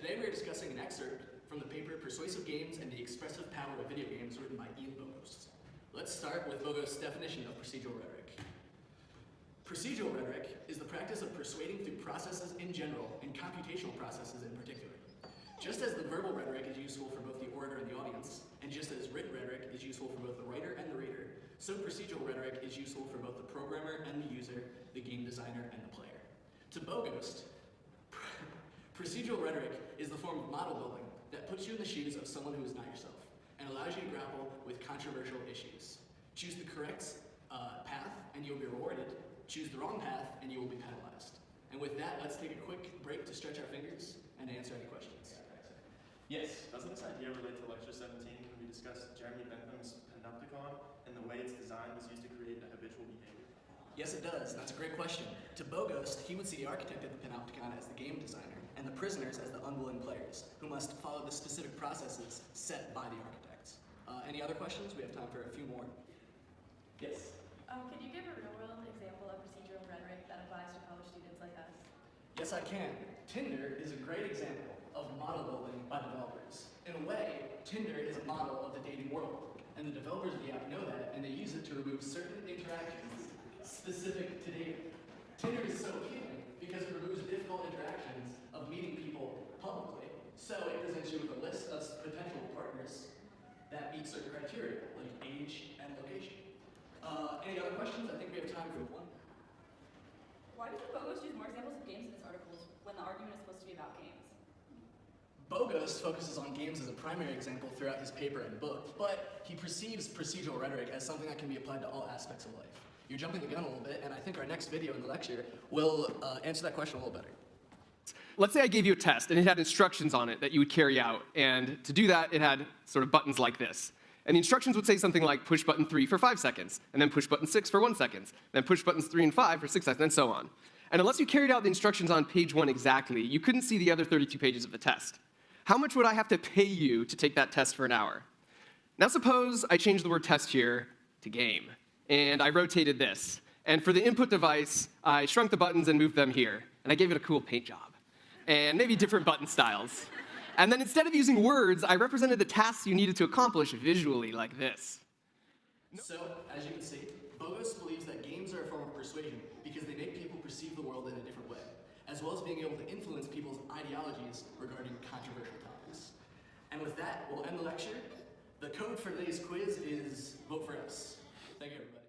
Today we are discussing an excerpt from the paper Persuasive Games and the Expressive Power of Video Games written by Ian Bogost. Let's start with Bogost's definition of procedural rhetoric. Procedural rhetoric is the practice of persuading through processes in general and computational processes in particular. Just as the verbal rhetoric is useful for both the orator and the audience, and just as written rhetoric is useful for both the writer and the reader, so procedural rhetoric is useful for both the programmer and the user, the game designer and the player. To Bogost, procedural rhetoric is the form of model building that puts you in the shoes of someone who is not yourself and allows you to grapple with controversial issues. Choose the correct path and you'll be rewarded. Choose the wrong path and you will be penalized. And with that, let's take a quick break to stretch our fingers and answer any questions. Yes? Doesn't this idea relate to lecture 17 when we discussed Jeremy Bentham's panopticon and the way its design was used to create a habitual behavior? Yes, it does. That's a great question. To Bogost, he would see the architect of the panopticon as the game designer and the prisoners as the unwilling players who must follow the specific processes set by the architects. Any other questions? We have time for a few more. Yes? Could you give a real-world example of procedural rhetoric that applies to college students like us? Yes, I can. Tinder is a great example of model building by developers. In a way, Tinder is a model of the dating world, and the developers of the app know that, and they use it to remove certain interactions specific to dating. Tinder is so appealing because it removes difficult interactions of meeting people publicly, so it presents you with a list of potential partners that meet certain criteria, like age and location. Any other questions? I think we have time for one. Why does Bogost use more examples of games in his articles when the argument is supposed to be about games? Bogost focuses on games as a primary example throughout his paper and book, but he perceives procedural rhetoric as something that can be applied to all aspects of life. You're jumping the gun a little bit, and I think our next video in the lecture will answer that question a little better. Let's say I gave you a test, and it had instructions on it that you would carry out, and to do that, it had sort of buttons like this. And the instructions would say something like push button 3 for 5 seconds, and then push button 6 for 1 second, then push buttons 3 and 5 for 6 seconds, and so on. And unless you carried out the instructions on page 1 exactly, you couldn't see the other 32 pages of the test. How much would I have to pay you to take that test for an hour? Now suppose I changed the word test here to game, and I rotated this. And for the input device, I shrunk the buttons and moved them here, and I gave it a cool paint job, and maybe different button styles. And then instead of using words, I represented the tasks you needed to accomplish visually like this. So, as you can see, Bogost believes that games are a form of persuasion because they make people perceive the world in a different way, as well as being able to influence people's ideologies regarding controversial topics. And with that, we'll end the lecture. The code for today's quiz is vote for us. Thank you, everybody.